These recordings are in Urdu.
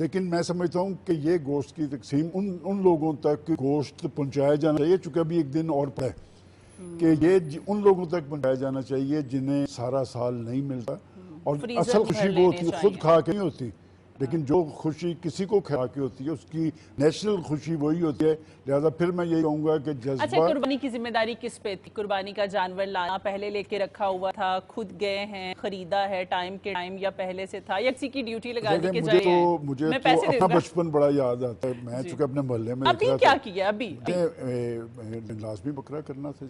لیکن میں سمجھتا ہوں کہ یہ گوشت کی تقسیم ان لوگوں تک گوشت پہنچایا جانا چاہیے، چونکہ ابھی ایک دن اور پڑا ہے کہ یہ ان لوگوں تک پہنچایا جانا چاہیے جنہیں سارا سال نہیں ملتا، اور اصل خوشی وہ ہوتی ہے خود کھا کے نہیں ہوتی، لیکن جو خوشی کسی کو کھا کے ہوتی ہے اس کی نیچرل خوشی وہی ہوتی ہے. لہذا پھر میں یہی کہوں گا کہ اچھا، جذبہ قربانی کی ذمہ داری کس پہ تھی؟ قربانی کا جانور لانا پہلے لے کے رکھا ہوا تھا، خود گئے ہیں، خریدا ہے ٹائم کے ٹائم، یا پہلے سے تھا، یا کسی کی ڈیوٹی لگانے کے جائے ہیں؟ مجھے میں تو پیسے دے اپنا دوں گا. بچپن بڑا یاد آتا ہے. میں چونکہ اپنے محلے میں ابھی کیا کیا ابھی؟ لازمی بکرا کرنا تھا.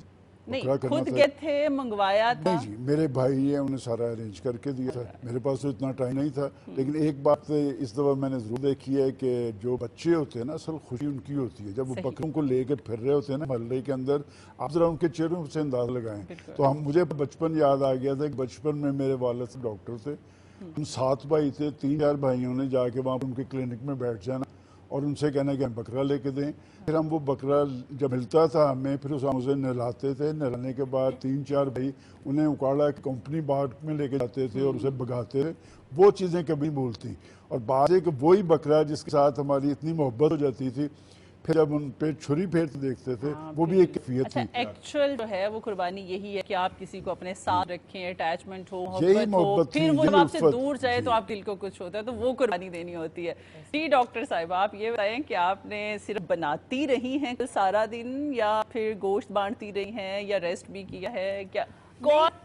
نہیں، خود گئے تھے، منگوایا تھا؟ نہیں جی، میرے بھائی ہیں، انہیں سارا ارینج کر کے دیا تھا. میرے پاس تو اتنا ٹائم نہیں تھا. لیکن ایک بات اس دفعہ میں نے ضرور دیکھی ہے کہ جو بچے ہوتے ہیں نا، اصل خوشی ان کی ہوتی ہے جب وہ بکروں کو لے کے پھر رہے ہوتے ہیں نا محلے کے اندر. آپ ذرا ان کے چہروں سے انداز لگائیں. تو مجھے بچپن یاد آ گیا تھا کہ بچپن میں میرے والد ڈاکٹر تھے. ہم 7 بھائی تھے. 3-4 بھائیوں نے جا کے وہاں ان کے کلینک میں بیٹھ جانا اور ان سے کہنا کہ ہم بکرا لے کے دیں. پھر ہم وہ بکرا جب ملتا تھا ہمیں، پھر اسے نہلاتے تھے. نہلانے کے بعد 3-4 بھائی انہیں اکاڑا کمپنی باغ میں لے کے جاتے تھے اور اسے بگاتے تھے. وہ چیزیں کبھی بھولتی. اور بات ہے کہ وہی بکرا جس کے ساتھ ہماری اتنی محبت ہو جاتی تھی، پھر جب ان پہ چھری پھیرتے دیکھتے تھے، وہ بھی ایک کیفیت تھی. ایکچوئل جو ہے وہ قربانی یہی ہے کہ آپ کسی کو اپنے ساتھ رکھیں، اٹیچمنٹ ہو، یہی محبت ہو، محبت پھر تھی، وہ یہی جب آپ سے الفت. دور جائے تو آپ دل کو کچھ ہوتا ہے، تو وہ قربانی دینی ہوتی ہے. جی ڈاکٹر صاحبہ، آپ یہ بتائیں کہ آپ نے صرف بناتی رہی ہیں سارا دن، یا پھر گوشت بانٹتی رہی ہیں، یا ریسٹ بھی کیا ہے؟ کیا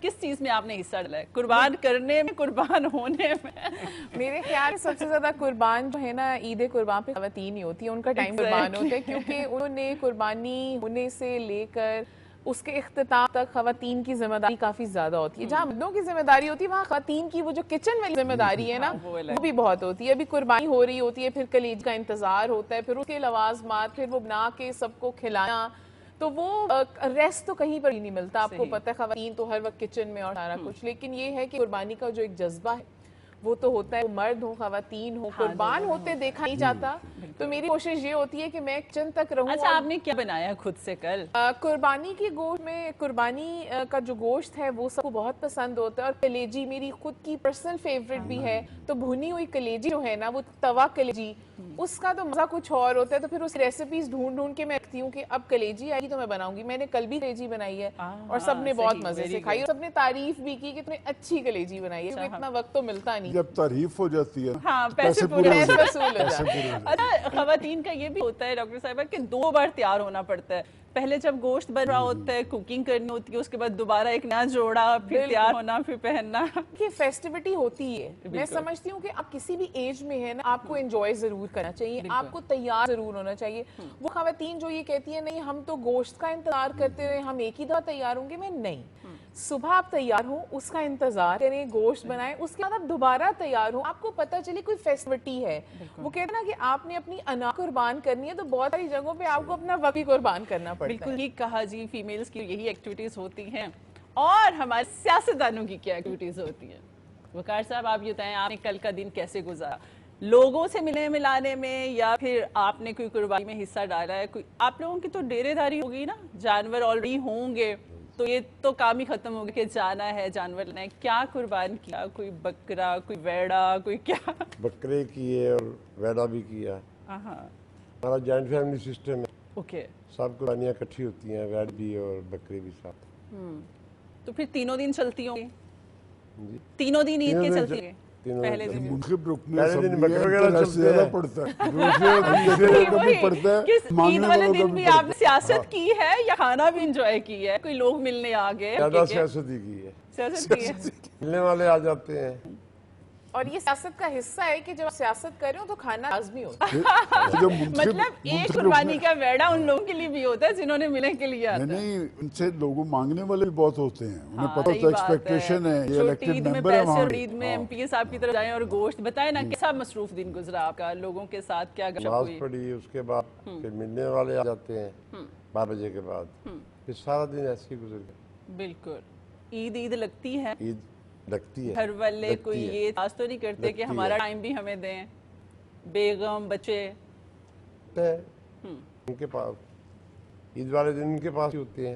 کس چیز میں آپ نے حصہ ڈالا ہے؟ قربان کرنے میں، قربان ہونے میں؟ میرے خیال میں سب سے زیادہ قربان جو ہے نا عید قربان پہ خواتین ہی ہوتی ہے. ان کا ٹائم قربان ہوتا ہے، کیونکہ انہوں نے قربانی ہونے سے لے کر اس کے اختتام تک خواتین کی ذمہ داری کافی زیادہ ہوتی ہے. جہاں مردوں کی ذمہ داری ہوتی ہے وہاں خواتین کی وہ جو کچن والی ذمہ داری ہے نا وہ بھی بہت ہوتی ہے. ابھی قربانی ہو رہی ہوتی ہے، پھر کلیج کا انتظار ہوتا ہے، پھر اس کے لوازمات، پھر وہ بنا کے سب کو کھلانا، تو وہ ریسٹ تو کہیں پر ہی نہیں ملتا. آپ کو پتہ ہے خواتین تو ہر وقت کچن میں اور سارا کچھ. لیکن یہ ہے کہ قربانی کا جو ایک جذبہ ہے وہ تو ہوتا ہے، وہ مرد ہو خواتین ہو، قربان ہوتے دیکھا نہیں جاتا. تو میری کوشش یہ ہوتی ہے کہ میں کچن تک رہوں. اچھا، آپ نے کیا بنایا خود سے کل؟ قربانی کی گوشت میں، قربانی کا جو گوشت ہے وہ سب کو بہت پسند ہوتا ہے، اور کلیجی میری خود کی پرسنل فیوریٹ بھی ہے. تو بھنی ہوئی کلیجی جو ہے نا، وہ توا کلیجی، اس کا تو مزہ کچھ اور ہوتا ہے. تو پھر اس ریسیپیز ڈھونڈ کے میں رکھتی ہوں کہ اب کلیجی آئی تو میں بناؤں گی. میں نے کل بھی کلیجی بنائی ہے اور سب نے بہت مزے سے کھائی، اور سب نے تعریف بھی کی کہ تم نے اچھی کلیجی بنائی ہے، کیونکہ اتنا وقت تو ملتا نہیں. جب تعریف ہو جاتی ہے پیسے پورے ہو جاتے وصول ہو جاتے ہیں. اچھا، خواتین کا یہ بھی ہوتا ہے ڈاکٹر صاحبہ کہ 2 بار تیار ہونا پڑتا ہے. پہلے جب گوشت بن رہا ہوتا ہے، کوکنگ کرنی ہوتی ہے، اس کے بعد دوبارہ ایک نیا جوڑا، پھر تیار ہونا، پھر پہننا. کہ فیسٹیوٹی ہوتی ہے. میں سمجھتی ہوں کہ آپ کسی بھی ایج میں ہے نا، آپ کو انجوائے ضرور کرنا چاہیے، آپ کو تیار ضرور ہونا چاہیے. وہ خواتین جو یہ کہتی ہیں نہیں ہم تو گوشت کا انتظار کرتے رہے، ہم ایک ہی دفعہ تیار ہوں گے، میں نہیں. صبح آپ تیار ہوں، اس کا انتظار کریں، گوشت بنائیں، اس کے بعد آپ دوبارہ تیار ہوں، آپ کو پتہ چلے کوئی فیسٹیوٹی ہے. وہ کہتے ہیں نا کہ آپ نے اپنی انا قربان کرنی ہے، تو بہت ساری جگہوں پہ آپ کو اپنا وقت بھی قربان کرنا پڑتا ہے. بالکل ٹھیک کہا جی. فیمیلز کی یہی ایکٹیویٹیز ہوتی ہیں. اور ہمارے سیاستدانوں کی کیا ایکٹیویٹیز ہوتی ہیں؟ وقار صاحب، آپ یہ بتائیں، آپ نے کل کا دن کیسے گزارا؟ لوگوں سے ملنے ملانے میں، یا پھر آپ نے کوئی قربانی میں حصہ ڈالا ہے؟ آپ لوگوں کی تو ڈیرے داری ہوگی نا، جانور آلریڈی ہوں گے، تو یہ تو کام ہی ختم ہو گیا کہ جانا ہے جانور لینا ہے. کیا قربان کیا؟ کوئی بکرا، کوئی ویڑا، کوئی کیا؟ بکرے کیے اور ویڑا بھی کیا. ہمارا جوائنٹ فیملی سسٹم ہے. اوکے. سب قربانیاں اکٹھی ہوتی ہیں، ویڑ بھی اور بکرے بھی ساتھ. تو پھر تینوں دن چلتی ہوں گی؟ تینوں دن عید کے چلتی ہیں؟ پہلے دن منتخب رکنے پہلے سب دن یہ بکرے وغیرہ انٹرسٹ چلتے زیادہ ہیں. پڑتا ہے. دوسرے اور تیسرے کا بھی پڑتا ہے، عید مانگنے والے والوں کا دن بھی بھی پڑتا آپ نے سیاست کی ہے یا کھانا بھی انجوائے کی ہے؟ کوئی لوگ ملنے آگے؟ زیادہ سیاست ہی کی ہے. سیاست کی ہے. ملنے والے آ جاتے ہیں. اور یہ سیاست کا حصہ ہے کہ جب سیاست کر رہے ہو تو کھانا لازمی ہوتا ہے. جو مطلب ایک قربانی کا ویڑا ان لوگوں کے لیے بھی ہوتا ہے جنہوں نے ملنے کے لیے آتا ہے. نہیں، ان سے لوگوں مانگنے والے بھی بہت ہوتے ہیں، انہیں پتہ ہوتا ہے، ایکسپیکٹیشن ہے، یہ چھوٹی عید الیکٹڈ میں ممبر ہے پیسے وہاں اور کے. عید میں ایم پی صاحب کی طرف جائیں اور گوشت. بتائیں نا کیسا مصروف دن گزرا آپ کا، لوگوں کے ساتھ کیا گپ نماز ہوئی؟ پڑھی، اس کے بعد پھر ملنے والے آ جاتے ہیں 12 بجے کے بعد. پھر سارا دن ایسے ہی گزر گیا. بالکل. عید لگتی ہے؟ عید لگتی ہے. گھر والے کوئی یہ آس تو نہیں کرتے کہ ہمارا ٹائم بھی ہمیں دیں؟ بیگم، بچے ان کے پاس عید والے دن ان کے پاس ہی ہوتے ہیں.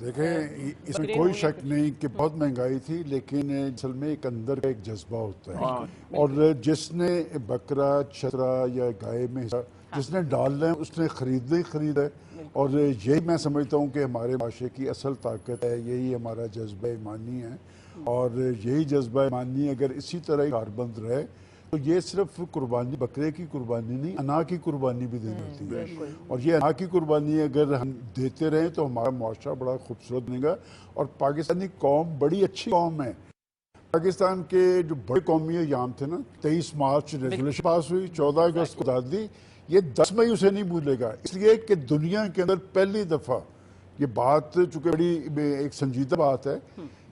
دیکھیں اس میں کوئی شک نہیں کہ بہت مہنگائی تھی، لیکن اصل میں ایک اندر کا ایک جذبہ ہوتا ہے، اور جس نے بکرا چترا یا گائے میں جس نے ڈالنا ہے اس نے خریدنا ہی خرید ہے، اور یہی میں سمجھتا ہوں کہ ہمارے معاشرے کی اصل طاقت ہے، یہی ہمارا جذبہ ایمانی ہے، اور یہی جذبہ ایمانی اگر اسی طرح کاربند رہے تو یہ صرف قربانی بکرے کی قربانی نہیں، انا کی قربانی بھی دینی ہوتی ہے، اور یہ انا کی قربانی اگر ہم دیتے رہیں تو ہمارا معاشرہ بڑا خوبصورت بنے گا، اور پاکستانی قوم بڑی اچھی قوم ہے۔ پاکستان کے جو بڑے قومی ایام تھے نا، 23 مارچ ریزولوشن پاس ہوئی، 14 اگست کو آزادی دی، یہ 10 مئی اسے نہیں بھولے گا، اس لیے کہ دنیا کے اندر پہلی دفعہ یہ بات چونکہ بڑی ایک سنجیدہ بات ہے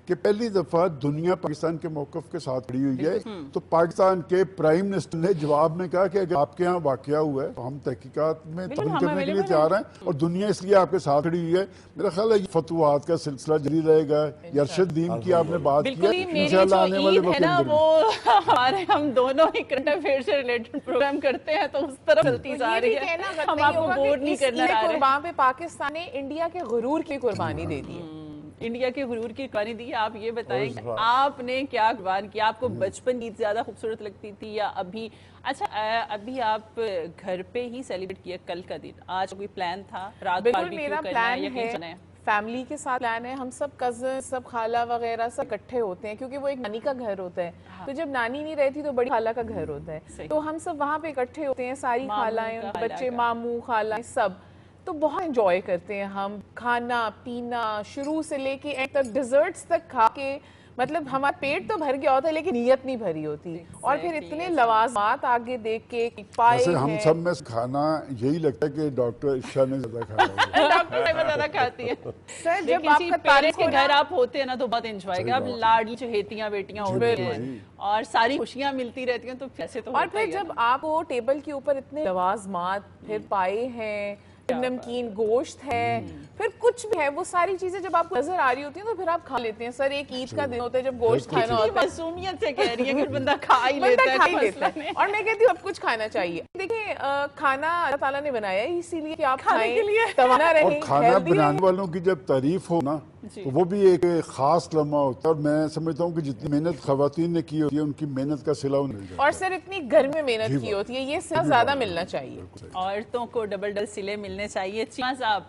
کہ پہلی دفعہ دنیا پاکستان کے موقف کے ساتھ کھڑی ہوئی ہے، تو پاکستان کے پرائم منسٹر نے جواب میں کہا کہ اگر آپ کے ہاں واقعہ ہوا ہے تو ہم تحقیقات میں تعاون کرنے کے لیے تیار ہیں، اور دنیا اس لیے آپ کے ساتھ کھڑی ہوئی ہے۔ میرا خیال ہے یہ فتوحات کا سلسلہ جاری رہے گا۔ یرشد دین کی آپ نے بات کی ہے، انشاءاللہ آنے والے وقت نا وہ ہمارے ہم دونوں ہی کرنٹ افیئر سے ریلیٹڈ پروگرام کرتے ہیں تو اس طرف چلتی جا رہی ہے، ہم آپ کو بور نہیں کرنا چاہ رہے۔ قربان پہ پاکستان نے انڈیا کے غرور کی قربانی دے دی ہے، انڈیا کے غرور کی قربانی دی ہے۔ آپ یہ بتائیں کہ آپ نے کیا قربان کیا؟ آپ کو بچپن کی زیادہ خوبصورت لگتی تھی یا ابھی؟ اچھا ابھی آپ گھر پہ ہی سیلیبریٹ کیا کل کا دن، آج کوئی پلان تھا رات بالکل میرا پلان ہے، فیملی کے ساتھ پلان ہے، ہم سب کزن سب خالہ وغیرہ سب اکٹھے ہوتے ہیں کیونکہ وہ ایک نانی کا گھر ہوتا ہے، تو جب نانی نہیں رہتی تو بڑی خالہ کا گھر ہوتا ہے، تو ہم سب وہاں پہ اکٹھے ہوتے ہیں، ساری خالائیں، بچے، ماموں، خالہ سب، تو بہت انجوائے کرتے ہیں ہم، کھانا پینا شروع سے لے کے اینڈ تک، ڈیزرٹس تک کھا کے، مطلب ہمارا پیٹ تو بھر گیا ہوتا ہے لیکن نیت نہیں بھری ہوتی، اور پھر اتنے لوازمات آگے دیکھ کے پائے ہیں۔ ویسے ہم سب میں کھانا یہی لگتا ہے کہ ڈاکٹر عشاء نے زیادہ کھایا ہے، ڈاکٹر صاحبہ زیادہ کھاتی ہے۔ سر جب لیکن آپ جی کا پیرنٹس کے گھر آپ ہوتے ہیں نا تو بہت انجوائے گا، اب لاڈلی چہیتیاں بیٹیاں ہوتی ہیں اور ساری خوشیاں ملتی رہتی ہیں، تو ایسے تو اور پھر جب آپ کو ٹیبل کے اوپر اتنے لوازمات، پھر پائے ہیں، نمکین گوشت ہے، پھر کچھ بھی ہے، وہ ساری چیزیں جب آپ کو نظر آ رہی ہوتی ہیں تو پھر آپ کھا لیتے ہیں۔ سر ایک عید کا دن ہوتا ہے جب گوشت کھانا ہوتا ہے، معصومیت سے کہہ رہی ہے کہ بندہ کھا ہی لیتا ہے، اور میں کہتی ہوں اب کچھ کھانا چاہیے۔ دیکھیں کھانا اللہ تعالیٰ نے بنایا ہے اسی لیے کہ آپ کھائیں، توانا رہیں، اور کھانا بنانے والوں کی جب تعریف ہو نا تو وہ بھی ایک خاص لمحہ ہوتا ہے، اور میں سمجھتا ہوں کہ جتنی محنت خواتین نے کی ہوتی ہے ان کی محنت کا صلہ مل جاتا ہے، اور سر اتنی گھر میں محنت کی ہوتی ہے، یہ صلہ زیادہ ملنا چاہیے۔ عورتوں کو ڈبل ڈبل صلے ملنے چاہیے۔ چیمہ صاحب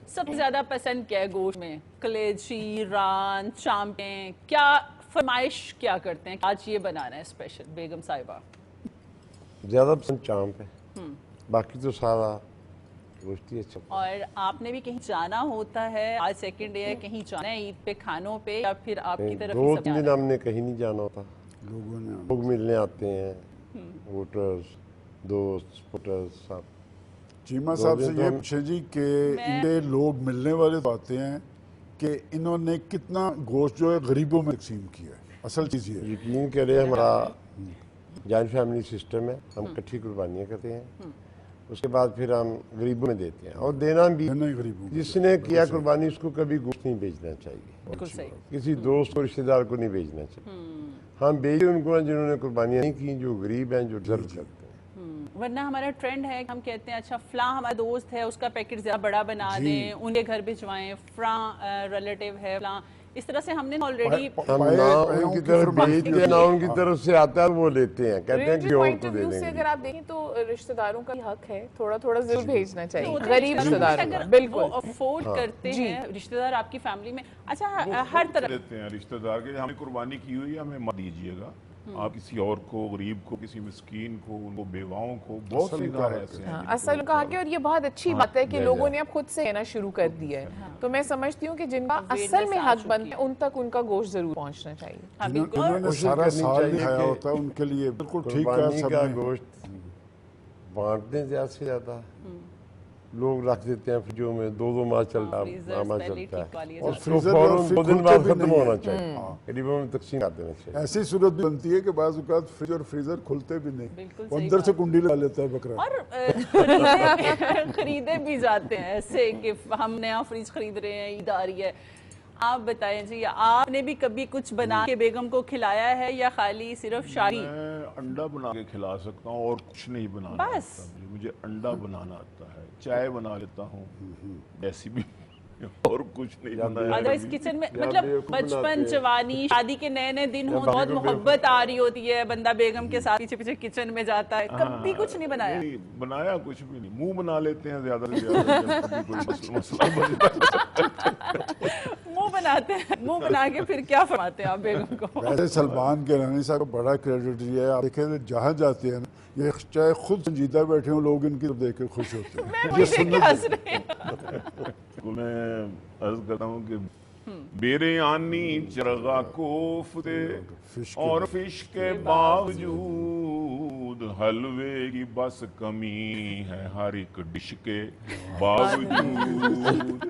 سب سے زیادہ پسند کیا ہے گوشت میں؟ کلیجی، ران، چامپیں، کیا فرمائش کیا کرتے ہیں آج یہ بنانا ہے اسپیشل؟ بیگم صاحبہ زیادہ پسند چامپ ہے، باقی تو سارا گوشت ہی اچھا۔ اور آپ نے بھی کہیں جانا ہوتا ہے، آج سیکنڈ ڈے ہے، کہیں جانا ہے عید پہ کھانوں پہ، یا پھر آپ کی طرف دو تین دن ہم نے کہیں نہیں جانا ہوتا، لوگوں نے لوگ ملنے آتے ہیں، ووٹرز، دوست، سپورٹرز سب۔ چیمہ صاحب سے یہ پوچھیں جی کہ انڈے لوگ ملنے والے تو آتے ہیں کہ انہوں نے کتنا گوشت جو ہے غریبوں میں تقسیم کیا ہے؟ اصل چیز یہ ہے، یقین کریں ہمارا جوائنٹ فیملی سسٹم ہے، ہم کٹھی قربانیاں کرتے ہیں، اس کے بعد پھر ہم غریبوں میں دیتے ہیں، اور دینا بھی غریبوں کو جس نے کیا قربانی اس کو کبھی گوشت نہیں بیچنا چاہیے، بالکل صحیح۔ کسی دوست اور رشتہ دار کو نہیں بیچنا چاہیے، ہم بیچیں ان کو جنہوں نے قربانیاں نہیں کی، جو غریب ہیں، جو ڈیزرو کرتے ہیں۔ ورنہ ہمارا ٹرینڈ ہے کہ ہم کہتے ہیں اچھا فلاں ہمارا دوست ہے، اس کا پیکٹ زیادہ بڑا بنا دیں، ان کے گھر بھجوائیں، فلاں ریلیٹیو ہے، فلاں، اس طرح سے ہم نے آلریڈی ہم نہ ان کی طرف بیچتے ہیں، نہ ان کی طرف سے آتا ہے وہ لیتے ہیں، کہتے ہیں کہ اور کو دے دیں سے گے۔ اگر آپ دیکھیں تو رشتہ داروں کا حق ہے تھوڑا تھوڑا ضرور بھیجنا چاہیے غریب رشتہ داروں کو، بالکل افورڈ کرتے ہیں رشتہ دار آپ کی فیملی میں۔ اچھا ہر طرح دیتے ہیں رشتہ دار کے، ہم نے قربانی کی ہوئی ہے ہمیں مت دیجیے گا، آپ کسی اور کو، غریب کو، کسی مسکین کو، ان کو بیواؤں کو، بہت سے ادارے ایسے ہیں۔ اصل کہا کہ، اور یہ بہت اچھی بات ہے کہ لوگوں نے اب خود سے کہنا شروع کر دیا ہے، تو میں سمجھتی ہوں کہ جن کا اصل میں حق بنتا ہے ان تک ان کا گوشت ضرور پہنچنا چاہیے۔ انہوں نے سارا سال نہیں کھایا ہوتا ان کے لیے بالکل ٹھیک ہے، قربانی سب کا نے گوشت بانٹتے ہیں زیادہ سے زیادہ، لوگ رکھ دیتے ہیں فریجوں میں، دو دو ماہ چلتا ہے، ماہ چلتا ہے، اور فوراً 2 دن بعد ختم ہونا چاہیے، غریبوں میں تقسیم کر دینا چاہیے۔ ایسی صورت بھی بنتی ہے کہ بعض اوقات فریج اور فریزر کھلتے بھی نہیں، وہ اندر سے کنڈی لگا لیتا ہے بکرا، اور خریدے بھی جاتے ہیں ایسے کہ ہم نیا فریج خرید رہے ہیں، عید آ رہی ہے۔ آپ بتائیں جی، آپ نے بھی کبھی کچھ بنا کے بیگم کو کھلایا ہے یا خالی صرف شاہی؟ میں انڈا بنا کے کھلا سکتا ہوں اور کچھ نہیں بنانا بس آتا، مجھے انڈا بنانا آتا ہے، چائے بنا لیتا ہوں، جیسی بھی اور کچھ نہیں بنایا ادروائز کچن میں مطلب بچپن جوانی شادی کے نئے نئے دن ہوں بہت محبت آ رہی ہوتی ہے بندہ بیگم کے ساتھ پیچھے پیچھے کچن میں جاتا ہے کبھی کچھ نہیں بنایا بنایا کچھ بھی نہیں منہ بنا لیتے ہیں زیادہ سے زیادہ کوئی مسئلہ بنتا منہ بناتے ہیں منہ بنا کے پھر کیا فرماتے ہیں آپ بیگم کو ویسے سلمان کیرانی صاحب کو بڑا کریڈٹ یہ ہے آپ دیکھیں جہاں جاتے ہیں یہ چاہے خود سنجیدہ بیٹھے ہوں لوگ ان کی طرف دیکھ کے خوش ہوتے ہیں یہ سنت میں عرض کرتا ہوں کہ میرے آنی چرغا کوفتے اور فش کے باوجود حلوے کی بس کمی ہے ہر ایک ڈش کے باوجود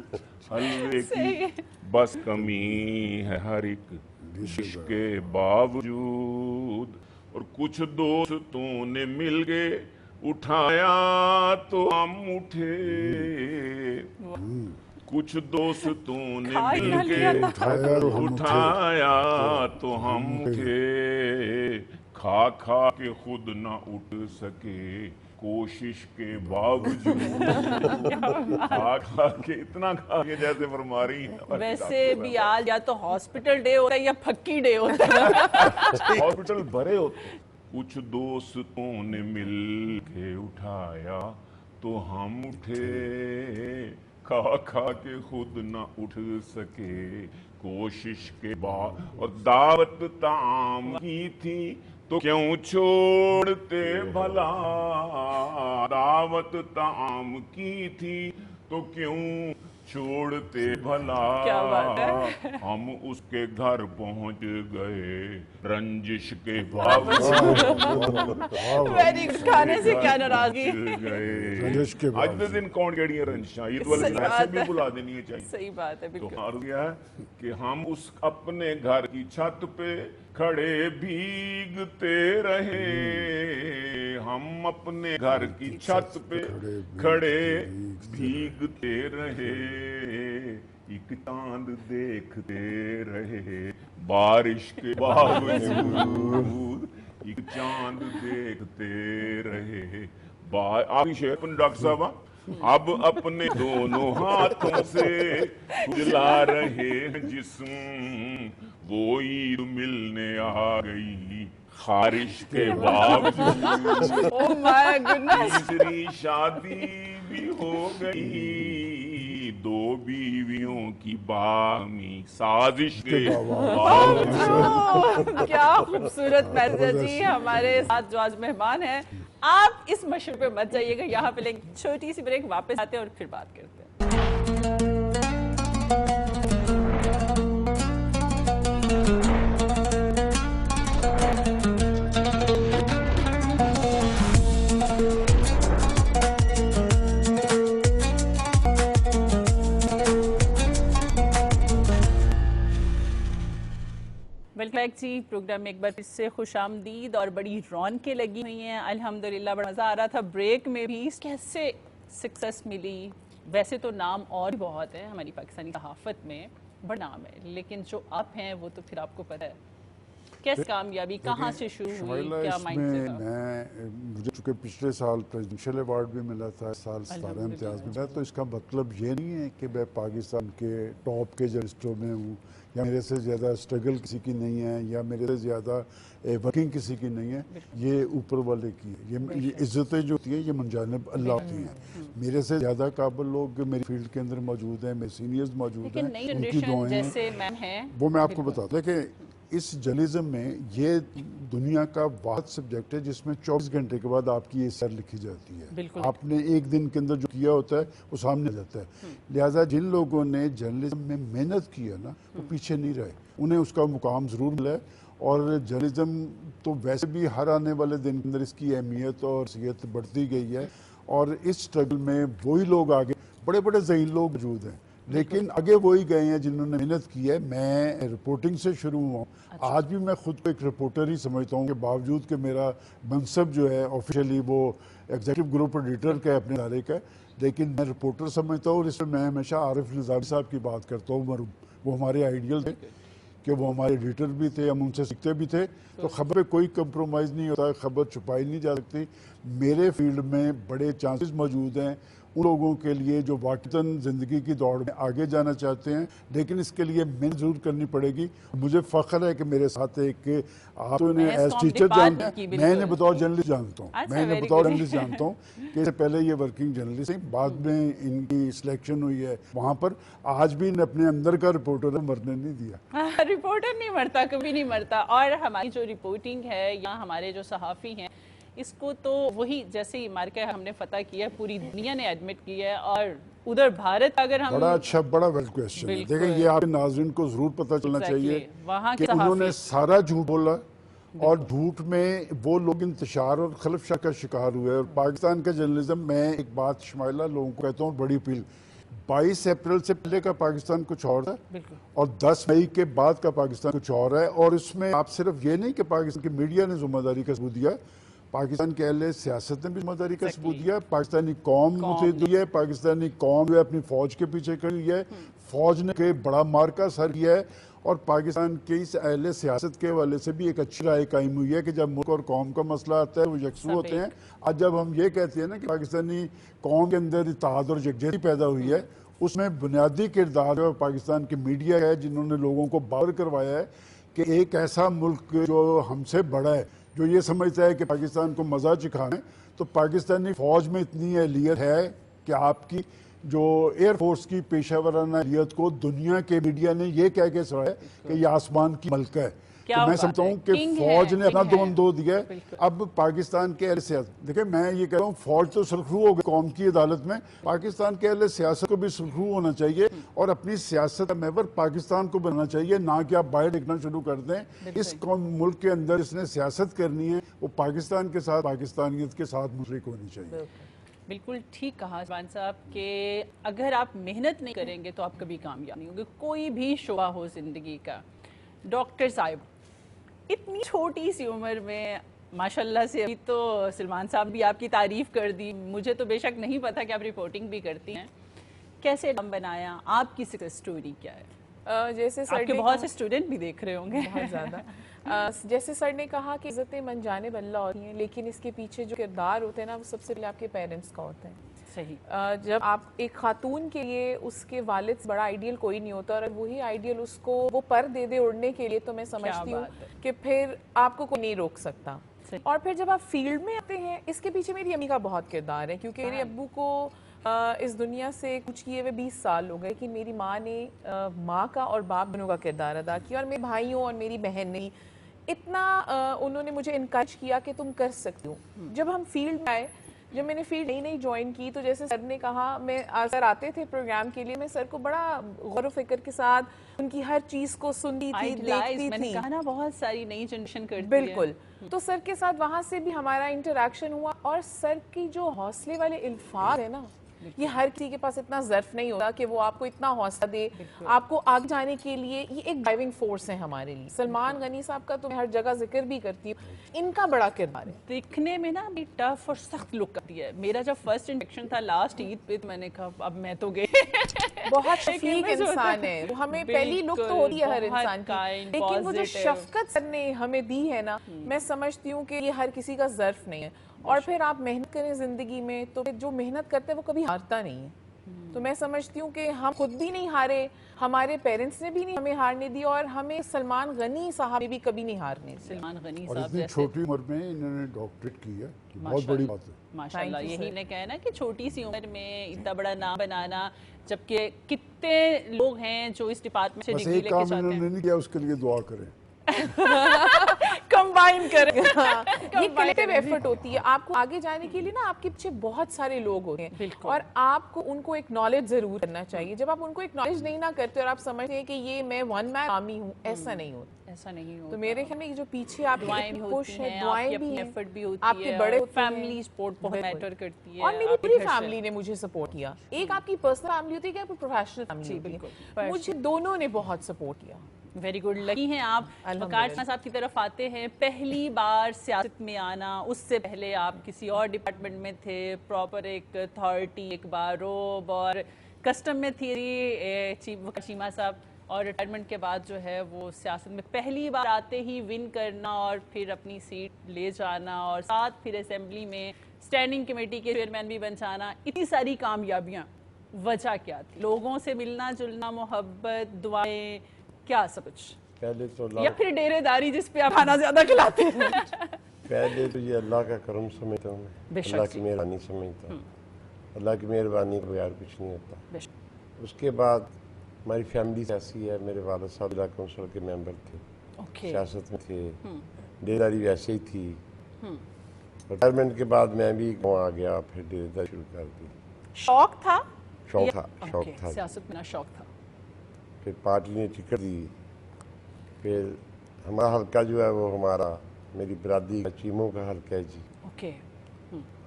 حلوے کی بس کمی ہے ہر ایک ڈش کے باوجود اور کچھ دوستوں نے مل گئے اٹھایا تو ہم اٹھے کچھ دوستوں نے مل کے اٹھایا تو ہم اٹھے کھا کھا کے خود نہ اٹھ سکے کوشش کے باوجود کھا کھا کے اتنا کھا کے جیسے فرما رہی ہیں ویسے بھی آج یا تو ہاسپٹل ڈے ہوتا ہے یا پھکی ڈے ہوتا ہے ہاسپٹل بھرے ہوتے ہیں کچھ دوستوں نے مل کے اٹھایا تو ہم اٹھے کھا کھا کے خود نہ اٹھ سکے کوشش کے بعد اور دعوت طعام کی تھی تو کیوں چھوڑتے بھلا دعوت طعام کی تھی تو کیوں چھوڑتے بھلا کیا بات ہے ہم اس کے گھر پہنچ گئے رنجش کے باوجود ویری گڈ کھانے سے کیا ناراضگی رنجش کے آج کے دن کون کہڑی ہے رنجشاں عید والے دن ایسے بھی بلا دینی ہے چاہیے صحیح بات ہے تو بالکل عرض یہ ہے کہ ہم اس اپنے گھر کی چھت پہ کھڑے بھیگتے رہے ہم اپنے گھر کی چھت پہ کھڑے بھیگتے رہے ایک چاند دیکھتے رہے بارش کے باوجود ایک چاند دیکھتے رہے آگے شیخ ڈاکٹر صاحب اب اپنے دونوں ہاتھوں سے کھجلا رہے ہیں جسم وہ عید ملنے آ گئی خارش کے باوجود Oh my goodness. تیسری شادی بھی ہو گئی دو بیویوں کی باہمی سازش کے باوجود کیا خوبصورت میسج جی ہمارے ساتھ جو آج مہمان ہیں آپ اس مشہور پہ مت جائیے گا یہاں پہ ایک چھوٹی سی بریک واپس آتے ہیں اور پھر بات کرتے ہیں ویلکم بیک جی پروگرام میں ایک بار پھر سے خوش آمدید اور بڑی رونقیں لگی ہوئی ہیں الحمدللہ بڑا مزہ آ رہا تھا بریک میں بھی کیسے سکسس ملی ویسے تو نام اور بہت ہے ہماری پاکستانی صحافت میں بڑا نام ہے لیکن جو آپ ہیں وہ تو پھر آپ کو پتہ ہے کیسے کامیابی کہاں سے شروع ہوئی کیا مائنڈ سے تھا میں مجھے چونکہ پچھلے سال پریزیڈنشل ایوارڈ بھی ملا تھا اس سال ستارہ امتیاز ملا تو اس کا مطلب یہ نہیں ہے کہ میں پاکستان کے ٹاپ کے جرنلسٹوں میں ہوں یا میرے سے زیادہ اسٹرگل کسی کی نہیں ہے یا میرے سے زیادہ ورکنگ کسی کی نہیں ہے یہ اوپر والے کی ہے یہ عزتیں جو ہوتی ہیں یہ من جانب اللہ ہوتی ہیں میرے سے زیادہ قابل لوگ میری فیلڈ کے اندر موجود ہیں میرے سینئرز موجود ہیں ان کی دعائیں ہیں وہ میں آپ کو بتاتا ہوں کہ اس جرنلزم میں یہ دنیا کا واحد سبجیکٹ ہے جس میں 24 گھنٹے کے بعد آپ کی ACR لکھی جاتی ہے آپ نے ایک دن کے اندر جو کیا ہوتا ہے وہ سامنے آ جاتا ہے لہٰذا جن لوگوں نے جرنلزم میں محنت کی ہے نا وہ پیچھے نہیں رہے انہیں اس کا مقام ضرور ملا ہے اور جرنلزم تو ویسے بھی ہر آنے والے دن کے اندر اس کی اہمیت اور حیثیت بڑھتی گئی ہے اور اس سٹرگل میں وہی لوگ آگے بڑے بڑے ذہین لوگ موجود ہیں لیکن آگے وہی گئے ہیں جنہوں نے محنت کی ہے میں رپورٹنگ سے شروع ہوا آج بھی میں خود کو ایک رپورٹر ہی سمجھتا ہوں کہ باوجود کہ میرا منصب جو ہے آفیشلی وہ ایگزیکٹو گروپ ایڈیٹر کا ہے اپنے ادارے کا لیکن میں رپورٹر سمجھتا ہوں اور اس میں ہمیشہ عارف نظامی صاحب کی بات کرتا ہوں وہ ہمارے آئیڈیل تھے کہ وہ ہمارے ایڈیٹر بھی تھے ہم ان سے سیکھتے بھی تھے تو خبر پہ کوئی کمپرومائز نہیں ہوتا خبر چھپائی نہیں جا سکتی میرے فیلڈ میں بڑے چانسز موجود ہیں ان لوگوں کے لیے جو واقعتاً زندگی کی دوڑ میں آگے جانا چاہتے ہیں، لیکن اس کے لیے محنت ضرور کرنی پڑے گی. مجھے فخر ہے کہ میرے ساتھ ایک آپ تو انہیں ایز ٹیچر جانتے ہیں، میں انہیں بطور جرنلسٹ جانتا ہوں، میں انہیں بطور جرنلسٹ جانتا ہوں کہ اس سے پہلے یہ ورکنگ جرنلسٹ ہیں، بعد میں ان کی سلیکشن ہوئی ہے وہاں پر. آج بھی انہیں اپنے اندر کا رپورٹر مرنے نہیں دیا. رپورٹر نہیں مرتا، کبھی نہیں مرتا. اور ہماری جو رپورٹنگ ہے یا ہمارے جو صحافی ہیں، اس کو تو وہی جیسے ہی امریکہ ہم نے فتح کیا ہے، پوری دنیا نے ایڈمٹ کی ہے. اور ادھر بھارت اگر ہم بڑا اچھا بڑا ویل کویسچن ہے. دیکھیں یہ آپ کے ناظرین کو ضرور پتہ چلنا چاہیے کہ انہوں نے سارا جھوٹ بولا اور جھوٹ میں وہ لوگ انتشار اور خلفشا کا شکار ہوئے. اور پاکستان کا جرنلزم، میں ایک بات شمائلہ لوگوں کو کہتا ہوں، بڑی اپیل، 22 اپریل سے پہلے کا پاکستان کچھ اور تھا اور 10 مئی کے بعد کا پاکستان کچھ اور ہے. اور اس میں آپ صرف یہ نہیں کہ پاکستان کی میڈیا نے ذمہ داری کا ثبوت دیا، پاکستان کے اہل سیاست نے بھی ذمہ داری کا ثبوت دیا. پاکستانی قوم متحد ہوئی ہے، پاکستانی قوم جو ہے اپنی فوج کے پیچھے کھڑی ہوئی ہے، فوج نے کہ بڑا مارکا سر کیا ہے. اور پاکستان کے اس اہل سیاست کے حوالے سے بھی ایک اچھی رائے قائم ہوئی ہے کہ جب ملک اور قوم کا مسئلہ آتا ہے وہ یکسو ہوتے ہیں. آج جب ہم یہ کہتے ہیں نا کہ پاکستانی قوم کے اندر اتحاد اور یکجہتی پیدا ہوئی ہے، اس میں بنیادی کردار ہے پاکستان کی میڈیا ہے، جنہوں نے لوگوں کو باور کروایا ہے کہ ایک ایسا ملک جو ہم سے بڑا ہے، جو یہ سمجھتا ہے کہ پاکستان کو مزہ چکھانا ہے، تو پاکستانی فوج میں اتنی اہلیت ہے کہ آپ کی جو ایئر فورس کی پیشہ ورانہ اہلیت کو دنیا کے میڈیا نے یہ کہہ کے سنایا کہ یہ آسمان کی ملکہ ہے. تو میں سمجھتا ہوں کہ فوج نے اپنا دم دو دیا ہے. اب پاکستان کے اہل سیاست، دیکھیں میں یہ کہہ رہا ہوں فوج تو سرخرو ہو گئی قوم کی عدالت میں، پاکستان کے اہل سیاست کو بھی سرخرو ہونا چاہیے اور اپنی سیاست کا محور پاکستان کو بننا چاہیے، نہ کہ آپ باہر دیکھنا شروع کر دیں. اس ملک کے اندر اس نے سیاست کرنی ہے وہ پاکستان کے ساتھ، پاکستانیت کے ساتھ مشرک ہونی چاہیے. بالکل ٹھیک کہا زبان صاحب کہ اگر آپ محنت نہیں کریں گے تو آپ کبھی کامیاب نہیں ہوں گے. کوئی بھی شعبہ ہو زندگی کا. ڈاکٹر صاحب اتنی چھوٹی سی عمر میں ماشاءاللہ سے، ابھی تو سلمان صاحب بھی آپ کی تعریف کر دی، مجھے تو بے شک نہیں پتا کہ آپ رپورٹنگ بھی کرتی ہیں. کیسے نام بنایا؟ آپ کی سکسیس سٹوری کیا ہے؟ جیسے آپ کے بہت سے اسٹوڈنٹ بھی دیکھ رہے ہوں گے. بہت زیادہ. جیسے سر نے کہا کہ عزتیں من جانب اللہ ہوتی ہیں، لیکن اس کے پیچھے جو کردار ہوتے ہیں نا وہ سب سے پہلے آپ کے پیرنٹس کا ہوتا ہے. صحیح. جب آپ ایک خاتون کے لیے اس کے والد سے بڑا آئیڈیل کوئی نہیں ہوتا، اور وہی آئیڈیل اس کو وہ پر دے دے اڑنے کے لیے، تو میں سمجھتی ہوں کہ پھر آپ کو کوئی نہیں روک سکتا. اور پھر جب آپ فیلڈ میں آتے ہیں، اس کے پیچھے میری امی کا بہت کردار ہے، کیونکہ میرے ابو کو اس دنیا سے کچھ کیے ہوئے 20 سال ہو گئے، لیکن میری ماں نے ماں کا اور باپ دونوں کا کردار ادا کیا، اور میرے بھائیوں اور میری بہن نے اتنا انہوں نے مجھے انکریج کیا کہ تم کر سکتی ہو. جب ہم فیلڈ میں آئے، جب میں نے فیلڈ نئی جوائن کی، تو جیسے سر نے کہا، میں سر آتے تھے پروگرام کے لیے، میں سر کو بڑا غور و فکر کے ساتھ ان کی ہر چیز کو سنتی تھی، دیکھتی تھی. میں نے کہا نا بہت ساری نئی جنریشن کرتی ہے. بالکل. تو سر کے ساتھ وہاں سے بھی ہمارا انٹریکشن ہوا، اور سر کی جو حوصلے والے الفاظ ہیں نا، یہ ہر کسی کے پاس اتنا ظرف نہیں ہوتا کہ وہ آپ کو اتنا حوصلہ دے آپ کو آگے جانے کے لیے. یہ ایک ڈرائیونگ فورس ہے ہمارے لیے. سلمان غنی صاحب کا تو میں ہر جگہ ذکر بھی کرتی ہوں، ان کا بڑا کردار ہے. دیکھنے میں نا بھی ٹف اور سخت لک کرتی ہے. میرا جب فرسٹ انڈکشن تھا لاسٹ عید پہ، تو میں نے کہا اب میں تو گئی. بہت شفیق انسان ہے وہ. ہمیں پہلی لک تو ہوتی ہے ہر انسان کی، لیکن وہ جو شفقت سر نے ہمیں دی ہے نا، میں سمجھتی ہوں کہ یہ ہر کسی کا ظرف نہیں ہے. اور پھر آپ محنت کریں زندگی میں، تو جو محنت کرتے ہیں وہ کبھی ہارتا نہیں ہے. تو میں سمجھتی ہوں کہ ہم خود بھی نہیں ہارے، ہمارے پیرنٹس نے بھی نہیں ہمیں ہارنے دی، اور ہمیں سلمان غنی صاحب نے بھی کبھی نہیں ہارنے دی. سلمان غنی اور صاحب اتنی چھوٹی عمر میں انہوں نے ڈاکٹریٹ کی ہے، بہت بڑی بات ہے. ماشاءاللہ. یہی نے کہا نا کہ چھوٹی سی عمر میں اتنا بڑا نام بنانا، جبکہ کتنے لوگ ہیں جو اس ڈپارٹمنٹ سے بس ڈگری ایک لے کے کام جاتے انہوں ہیں. نے نہیں کیا، اس کے لیے دعا کریں. کمبائن کریں. یہ کلیکٹیو ایفرٹ ہوتی ہے. آپ کو آگے جانے کے لیے نا آپ کے پیچھے بہت سارے لوگ ہوتے ہیں، اور آپ کو ان کو اکنالج ضرور کرنا چاہیے. جب آپ ان کو اکنالج نہیں نہ کرتے اور آپ سمجھتے ہیں کہ یہ میں ون مین آرمی ہوں، ایسا نہیں ہوتا. ایسا نہیں ہوتا. تو میرے خیال میں جو پیچھے آپ دعائیں کی بھی پش ہوتی ہے، ہیں، دعائیں آپ کی بھی اپنی ہیں، ایفرٹ بھی ہوتی آپ کے ہے، بڑے فیملی سپورٹ بہت میٹر کرتی ہے. اور میری پوری فیملی نے مجھے سپورٹ کیا. ایک آپ کی پرسنل فیملی ہوتی ہے کہ آپ کی پروفیشنل فیملی ہوتی ہے. مجھے دونوں نے بہت سپورٹ کیا. Very good. لکی ہیں آپ. وقار صاحب کی طرف آتے ہیں. پہلی بار سیاست میں آنا، اس سے پہلے آپ کسی اور ڈپارٹمنٹ میں تھے، پراپر ایک اتھارٹی، ایک باروب اور کسٹم میں تھی چیف وقار چیمہ صاحب، اور ریٹائرمنٹ کے بعد جو ہے وہ سیاست میں پہلی بار آتے ہی ون کرنا اور پھر اپنی سیٹ لے جانا اور ساتھ پھر اسمبلی میں اسٹینڈنگ کمیٹی کے چیئرمین بھی بن جانا، اتنی ساری کامیابیاں، وجہ کیا تھی؟ لوگوں سے ملنا جلنا، محبت، دعائیں، کیا سب کچھ؟ پہلے تو یا پھر ڈیرے داری جس پہ آپ کھانا زیادہ کھلاتے ہیں؟ پہلے تو یہ اللہ کا کرم سمجھتا ہوں میں، اللہ کی مہربانی سمجھتا ہوں، اللہ کی مہربانی کے بغیر کچھ نہیں ہوتا۔ اس کے بعد ہماری فیملی ایسی ہے، میرے والد صاحب ضلع کونسل کے ممبر تھے، سیاست میں تھے، ڈیرے داری ویسے ہی تھی۔ ریٹائرمنٹ کے بعد میں بھی گاؤں آ گیا، پھر ڈیرے داری شروع کر دی۔ شوق تھا؟ شوق تھا، سیاست میں شوق تھا۔ پھر پارٹی نے ٹکٹ دی، پھر ہمارا حلقہ جو ہے وہ ہمارا میری برادری کا چیموں کا حلقہ ہے جی۔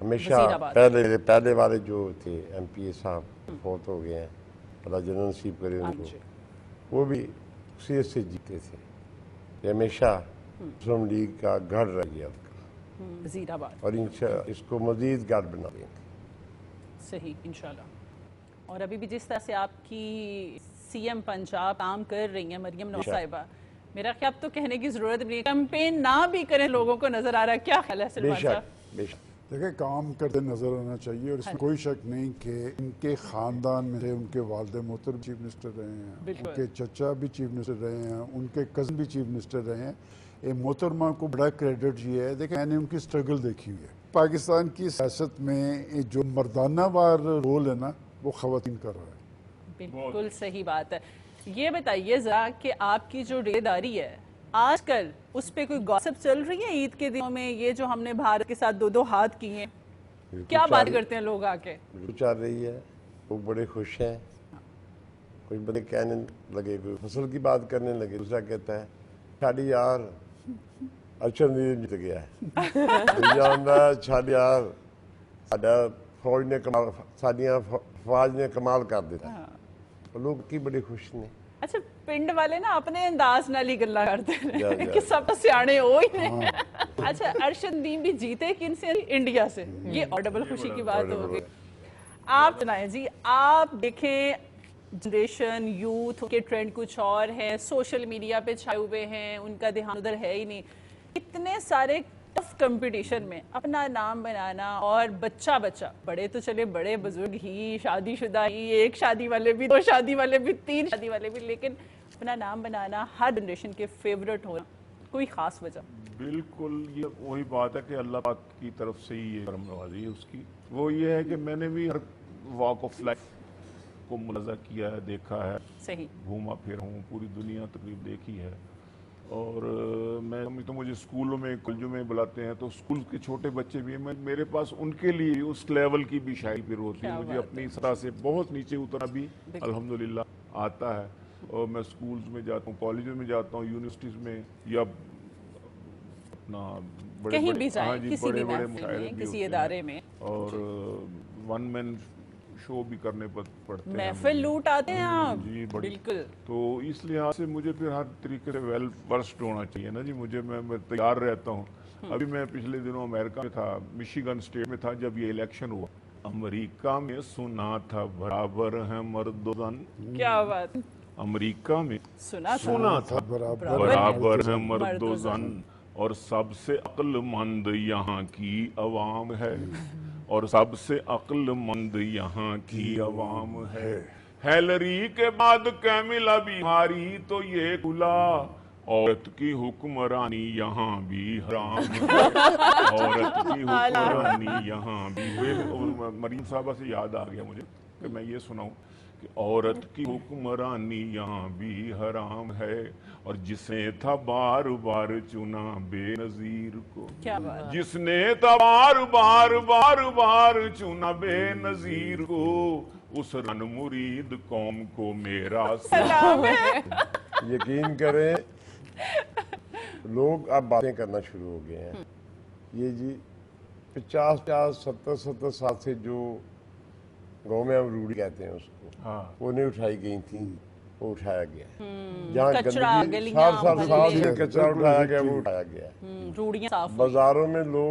ہمیشہ پہلے والے جو تھے ایم پی اے صاحب فوت ہو گئے ہیں، اللہ جنت نصیب کرے ان کو، وہ بھی اسی سے جیتے تھے۔ یہ ہمیشہ مسلم لیگ کا گڑھ رہ گیا وزیر آباد، اور اس کو مزید گڑھ بنا دیں گے۔ صحیح، انشاءاللہ۔ اور ابھی بھی جس طرح سے آپ کی سی ایم پنجاب کام کر رہی ہیں مریم نواز صاحبہ، میرا خیال تو کہنے کی ضرورت نہیں ہے، کیمپین نہ بھی کریں لوگوں کو نظر آ رہا ہے، کیا خیال ہے سلمان صاحب؟ بے شک دیکھیں کام کرتے نظر آنا چاہیے، اور اس میں کوئی شک نہیں کہ ان کے خاندان میں ان کے والد محترم چیف منسٹر رہے ہیں، ان کے چچا بھی چیف منسٹر رہے ہیں، ان کے کزن بھی چیف منسٹر رہے ہیں۔ محترمہ کو بڑا کریڈٹ یہ ہے، دیکھیں میں نے ان کی سٹرگل دیکھی ہوئی ہے۔ پاکستان کی سیاست میں جو مردانہ وار رول ہے نا، وہ خواتین کر رہا ہے۔ بالکل صحیح بات ہے۔ یہ بتائیے ذرا کہ آپ کی جو ڈیرے داری ہے آج کل، اس پہ کوئی گوسپ چل رہی ہے عید کے دنوں میں، یہ جو ہم نے بھارت کے ساتھ 2 ہاتھ کیے ہیں، کیا بات کرتے ہیں لوگ آ کے؟ بالکل چل رہی ہے، وہ بڑے خوش ہیں۔ کوئی بڑے کہنے لگے، کوئی فصل کی بات کرنے لگے، دوسرا کہتا ہے چھاڑی یار ارشد جیت گیا ہے، چھاڑی یار فوج نے کمال، ساڈیاں فوج نے کمال کر دیتا ہے، لوگ کی بڑے خوش نے۔ اچھا، پنڈ والے نا اپنے انداز نال ہی گلا کرتے ہیں کہ سب سیانے ہو ہی نہیں۔ اچھا، ارشد نیم بھی جیتے کن سے؟ انڈیا سے، یہ اور ڈبل خوشی کی بات ہوگی۔ آپ سنائیں جی، آپ دیکھیں جنریشن یوتھ کے ٹرینڈ کچھ اور ہے، سوشل میڈیا پہ چھائے ہوئے ہیں، ان کا دھیان ادھر ہے ہی نہیں، اتنے سارے ٹف کمپٹیشن میں اپنا نام بنانا، اور بچہ بڑے تو چلے بڑے بزرگ ہی، شادی شدہ ہی، 1 شادی والے بھی، 2 شادی والے بھی، 3 شادی والے بھی، لیکن اپنا نام بنانا، ہر جنریشن کے فیورٹ ہونا، کوئی خاص وجہ؟ بالکل یہ وہی بات ہے کہ اللہ پاک کی طرف سے ہی یہ کرم نوازی ہے اس کی۔ وہ یہ ہے کہ میں نے بھی ہر واک آف لائف کو ملاحظہ کیا ہے، دیکھا ہے، صحیح، گھوما پھر ہوں، پوری دنیا تقریب دیکھی ہے۔ اور میں تو مجھے اسکولوں میں کالجوں میں بلاتے ہیں، تو اسکول کے چھوٹے بچے بھی ہیں، میرے پاس ان کے لیے اس لیول کی بھی شاعری پھر ہوتی ہے۔ مجھے اپنی سطح سے بہت نیچے اترنا بھی الحمدللہ آتا ہے، اور میں اسکولز میں جاتا ہوں، کالجوں میں جاتا ہوں، یونیورسٹیز میں، یا اپنا بڑے کہیں بھی بڑے جائیں، کسی بھی بڑے محفل مشاعرے میں، بھی کسی ہوتے ادارے ہیں، میں، اور 1 مین شو بھی کرنے پڑتے ہیں، محفل لوٹ آتے ہیں آپ؟ جی بڑی۔ بالکل۔ تو اس لحاظ سے مجھے پھر ہر طریقے سے ویل ورسڈ ہونا چاہیے نا جی، میں تیار رہتا ہوں۔ ابھی میں پچھلے دنوں امریکہ میں تھا، مشیگن اسٹیٹ میں تھا، جب یہ الیکشن ہوا، امریکہ میں سنا تھا برابر ہیں مرد و زن، کیا بات، امریکہ میں سنا تھا برابر ہیں مرد و زن، اور سب سے عقل مند یہاں کی عوام ہے، اور سب سے عقل مند یہاں کی عوام ہے۔ ہیلری کے بعد کیملا بیماری تو یہ کھلا، عورت کی حکمرانی یہاں بھی حرام ہے، عورت کی حکمرانی یہاں بھی۔ مریم صاحبہ سے یاد آ گیا مجھے کہ میں یہ سناؤں کہ عورت کی حکمرانی یہاں بھی حرام ہے، اور جس نے تھا بار بار چنا بے نظیر کو، جس نے تھا بار بار چنا بے نظیر کو، اس رن مرید قوم کو میرا سلام ہے۔ یقین کریں لوگ اب باتیں کرنا شروع ہو گئے ہیں، یہ جی 50-70 سال سے جو گاؤں میں ہم روڑی کہتے ہیں اس کو، وہ نہیں اٹھائی گئی تھیں، وہ اٹھایا گیا ہے۔ جہاں گندگی سال سے کچرا اٹھایا گیا، وہ اٹھایا گیا ہے۔ بازاروں میں لوگ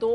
2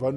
1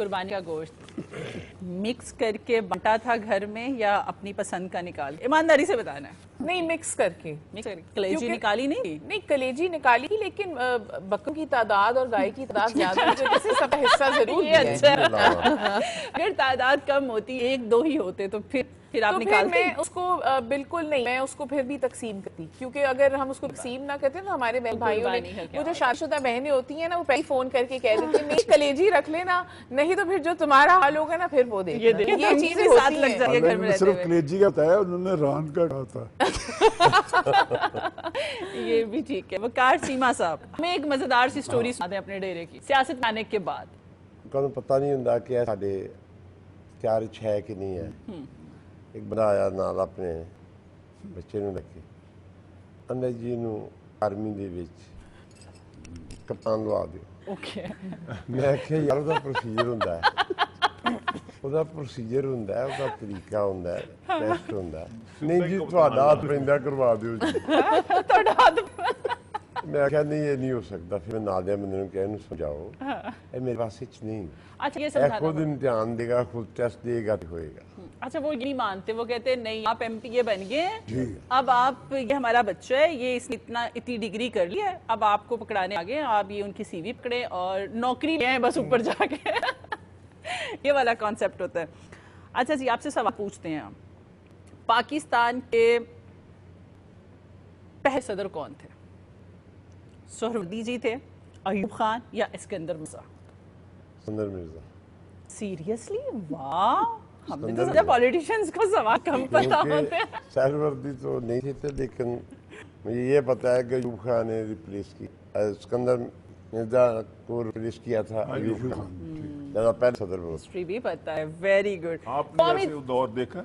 قربانی کا گوشت مکس کر کے بانٹا تھا گھر میں یا اپنی پسند کا نکال؟ ایمانداری سے بتانا ہے. نہیں مکس کر کے. کلیجی نکالی نہیں؟ نہیں کلیجی نکالی, لیکن بکروں کی تعداد اور گائے کی تعداد زیادہ ہوتی ہے, جیسے سب کا حصہ ضرور یہ اچھا. اگر تعداد کم ہوتی, 1-2 ہی ہوتے تو پھر آپ نکالتے؟ میں اس کو بالکل نہیں, میں اس کو پھر بھی تقسیم کرتی, کیونکہ اگر ہم اس کو تقسیم نہ کرتے تو ہمارے بہن بھائیوں نے, وہ جو شادی شدہ بہنیں ہوتی ہیں نا, وہ پہلے فون کر کے کہہ دیتی ہیں میری کلیجی رکھ لینا, نہیں تو پھر جو تمہارا حال ہوگا نا پھر وہ دیکھنا. یہ چیزیں ساتھ لگ جاتی ہے گھر میں رہتے صرف ہوئے. کلیجی کا بتایا, انہوں نے ران کا کہا تھا. یہ بھی ٹھیک ہے. وقار سیما صاحب, ہمیں ایک مزیدار سی سٹوری سنا دیں اپنے ڈیرے کی, سیاست میں آنے کے بعد. کانوں پتہ نہیں ہوندا کہ ساڈے اختیار وچ ہے کہ نہیں ہے. ایک بندہ آیا نال اپنے بچے نوں لے کے, انجی جی نوں آرمی دے وچ کپتان لوا دیو. اوکے. میں آخیا یار وہ پروسیجر ہوندا ہے, وہ پروسیجر ہوندا ہے, وہ طریقہ ہوندا ہے, ٹیسٹ ہوندا ہے. نہیں جی تہاڈا ہاتھ پیندا کروا دیو جی. میں آخیا نہیں یہ نہیں ہو سکتا. پھر میں نال دے بندے نوں کہا انہوں سمجھاؤ اے میرے پاس وچ نہیں. اچھا یہ اے سمجھانا خود امتحان دے گا, خود ٹیسٹ دے گا تو ہوئے گا. اچھا وہ یہ نہیں مانتے, وہ کہتے ہیں نہیں آپ ایم پی اے بن گئے ہیں, اب آپ یہ ہمارا بچہ ہے, یہ اس نے اتنی ڈگری کر لی ہے, اب آپ کو پکڑانے آگے, آپ یہ ان کی سی وی پکڑے اور نوکری لے آئیں بس اوپر جا کے. یہ والا کانسیپٹ ہوتا ہے. اچھا جی آپ سے سوال پوچھتے ہیں, پاکستان کے پہلے صدر کون تھے؟ سہروردی جی تھے, ایوب خان یا اسکندر مرزا؟ اسکندر مرزا. سیریسلی؟ واہ, ہم نے تو سمجھا پولیٹیشنز کو سوال کم پتہ ہوتے ہیں. سہروردی تو نہیں تھے, لیکن مجھے یہ پتا ہے کہ ایوب خان نے ریپلیس کی, اسکندر مرزا کو ریپلیس کیا تھا ایوب خان, جب پہلے صدر وہ. ہسٹری بھی پتہ ہے, ویری گڈ. آپ نے ایسے دور دیکھا؟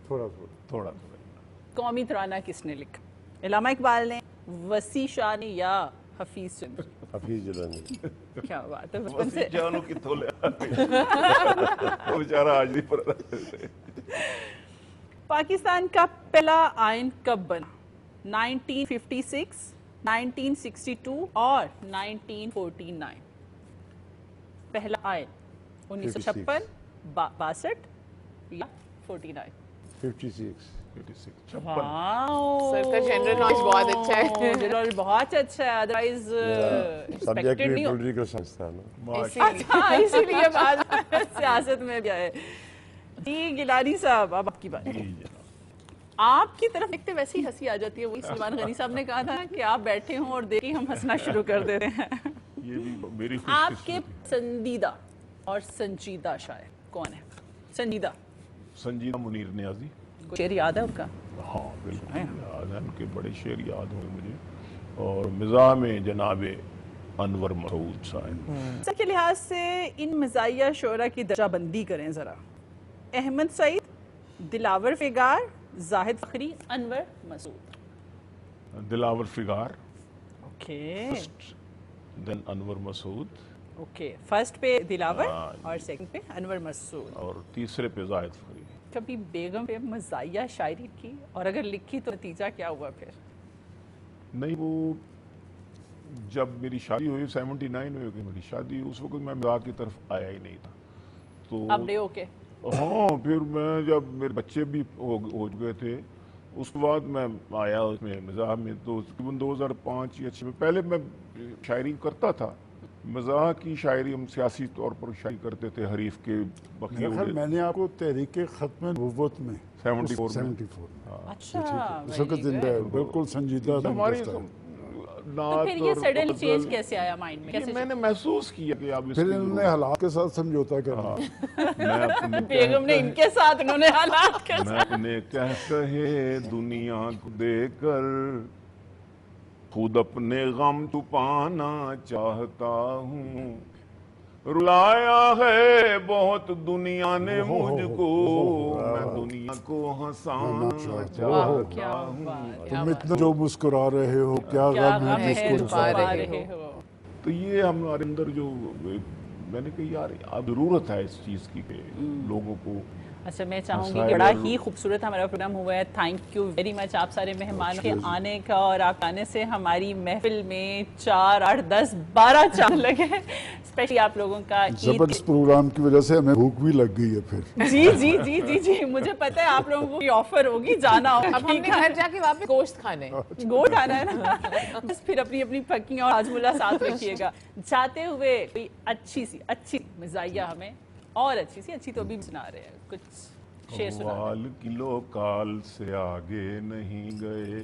تھوڑا تھوڑا. قومی ترانہ کس نے لکھا؟ علامہ اقبال نے, وسیع شاہ نے یا حفیظ چندر؟ حفیظ جلانی. کیا بات ہے. وسیع جانو کتوں لیا, وہ بیچارہ آج نہیں پڑھ رہا. پاکستان کا پہلا آئین کب بنا؟ 1956, 1962 اور 1949؟ پہلا آئین 1956, 62 یا 49؟ 56. واو, سر کا جنرل نالج بہت اچھا ہے. جنرل بہت اچھا ہے, ادروائز سبجیکٹ بھی پولیٹیکل سائنس تھا نا. اچھا اسی لیے بات سیاست میں بھی آئے. جی گیلانی صاحب, اب آپ کی بات. آپ کی طرف دیکھتے ویسے ہی ہنسی آ جاتی ہے. وہی سلمان غنی صاحب نے کہا تھا کہ آپ بیٹھے ہوں اور دیکھیں ہم ہنسنا شروع کر دیتے ہیں. یہ بھی میری آپ کے پسندیدہ اور سنجیدہ شاعر کون ہے؟ سنجیدہ منیر نیازی. شعر یاد ہے ان کا؟ ہاں بالکل یاد ہے, ان کے بڑے شعر یاد ہوں مجھے. اور مزاح میں جناب انور مسعود صاحب. سر کے لحاظ سے ان مزاحیہ شعراء کی درجہ بندی کریں ذرا. احمد سعید, دلاور فگار, زاہد فخری, انور مسعود؟ دلاور فگار, اوکے, دین انور مسعود. اوکے, فرسٹ پہ دلاور اور سیکنڈ پہ انور مسعود, اور تیسرے پہ زاہد فخری. کبھی بیگم پہ مزاحیہ شاعری کی, اور اگر لکھی تو نتیجہ کیا ہوا پھر؟ نہیں, وہ جب میری شادی ہوئی 79 میں ہوئی میری شادی, اس وقت میں مزاح کی طرف آیا ہی نہیں تھا. تو اب ڈے اوکے. ہاں پھر میں جب میرے بچے بھی ہو گئے تھے, اس کے بعد میں آیا اس میں مزاح میں. تو تقریباً 2005 یا 2006 میں پہلے میں شاعری کرتا تھا, مزاح کی شاعری. ہم سیاسی طور پر شاعری کرتے تھے, حریف کے بقیے. میں نے آپ کو تحریک ختم نبوت میں 74 اچھا, اس وقت زندہ ہے, بالکل سنجیدہ. ہماری تو پھر یہ سڈنلی چینج کیسے آیا مائنڈ میں؟ میں نے محسوس کیا کہ اب پھر انہوں نے حالات کے ساتھ سمجھوتا کرنا. بیگم نے ان کے ساتھ, انہوں نے حالات کے میں اپنے کہے دنیا کو دیکھ کر خود اپنے غم چھپانا چاہتا ہوں. رلایا ہے بہت دنیا نے مجھ کو, میں دنیا کو ہنسانا چاہتا ہوں. تم اتنا جو مسکرا رہے ہو, کیا غم ہے جس کو چھپا رہے ہو. تو یہ ہمارے اندر جو میں نے کہا یار اب ضرورت ہے اس چیز کی کہ لوگوں کو اچھا میں چاہوں گی کہ بڑا ہی خوبصورت ہمارا پروگرام ہوا ہے. تھینک یو ویری مچ آپ سارے مہمانوں کے آنے کا, اور آپ آنے سے ہماری محفل میں 4, 8, 10, 12 چاند لگے, اسپیشلی آپ لوگوں کا زبردست پروگرام کی وجہ سے ہمیں بھوک بھی لگ گئی ہے پھر. جی جی جی جی جی مجھے پتا ہے آپ لوگوں کو آفر ہوگی جانا ہوگا, اب ہم نے گھر جا کے واپس گوشت کھانے, گوشت کھانا ہے نا, بس پھر اپنی اپنی پھکیاں اور حاجملہ ساتھ رکھیے گا. جاتے ہوئے کوئی اچھی مزاحیہ ہمیں, اور اچھی تو ابھی سنا رہے ہیں, کچھ شعر سنا رہے ہیں. قوال کلو کال سے آگے نہیں گئے,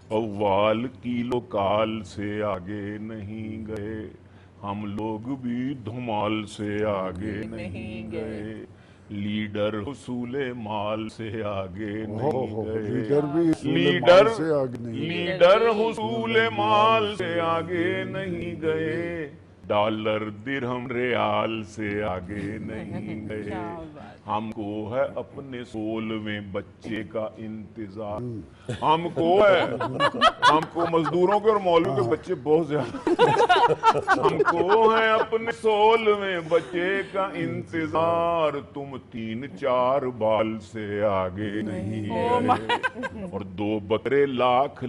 قوال کلو کال سے آگے نہیں گئے, ہم لوگ بھی دھمال سے آگے نہیں گئے, لیڈر حصول مال سے آگے نہیں گئے, لیڈر حصول مال سے آگے نہیں گئے, ڈالر درہم ریال سے آگے نہیں گئے, ہم کو ہے اپنے 16ویں بچے کا انتظار, ہم کو مزدوروں کے اور مولویوں کے بچے بہت زیادہ, ہم کو ہے اپنے 16ویں بچے کا انتظار, تم 3-4 بال سے آگے نہیں گئے, اور 2 بکرے لاکھ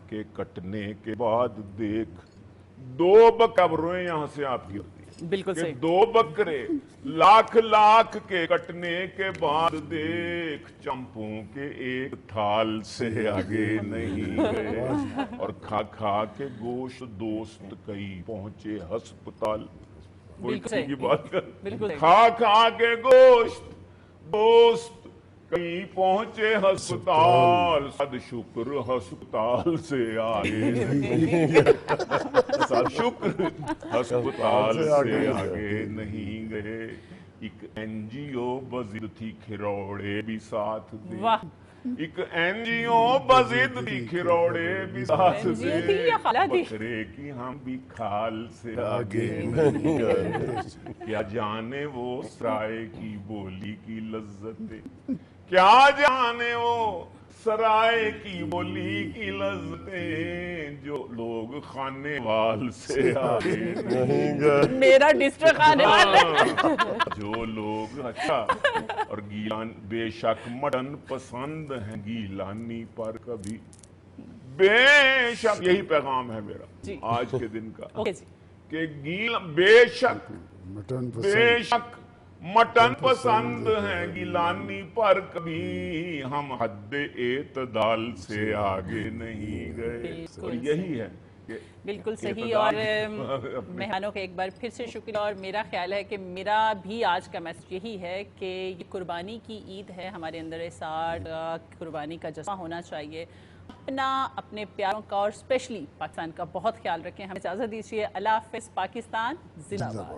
کے کٹنے کے بعد دیکھ, 2 اب روئیں یہاں سے آپ کی ہوتی ہے, بالکل صحیح, 2 بکرے لاکھ کے کٹنے کے بعد دیکھ, چمپوں کے ایک تھال سے آگے نہیں گئے, اور کھا کے گوشت دوست کئی پہنچے ہسپتال. کی بات کر, کھا کے گوشت دوست کئی پہنچے ہسپتال, صد شکر ہسپتال سے آگے نہیں گئے, صد شکر ہسپتال سے آگے نہیں گئے, ایک این جی او بزد تھی کھروڑے بھی ساتھ دے, ایک این جی او بزد تھی کھروڑے بھی ساتھ دے, بکرے کی ہم بھی کھال سے آگے نہیں گئے, کیا جانے وہ سرائے کی بولی کی لذتیں, کیا جانے وہ سرائے کی بولی کی لذتیں, جو لوگ خانے وال سے آگے نہیں گئے, میرا ڈسٹرکٹ خانے وال, جو لوگ اچھا, اور گیلان بے شک مٹن پسند ہیں گیلانی پر کبھی, بے شک یہی پیغام ہے میرا آج کے دن کا, کہ بے شک مٹن پسند ہیں گیلانی پر کبھی, ہم حد اعتدال سے آگے نہیں گئے, اور یہی ہے. بالکل صحیح, اور مہمانوں کا ایک بار پھر سے شکریہ, اور میرا خیال ہے کہ میرا بھی آج کا میسج یہی ہے کہ یہ قربانی کی عید ہے, ہمارے اندر احساس قربانی کا جذبہ ہونا چاہیے, اپنے پیاروں کا اور اسپیشلی پاکستان کا بہت خیال رکھیں. ہمیں اجازت دیجیے, اللہ حافظ, پاکستان زندہ باد.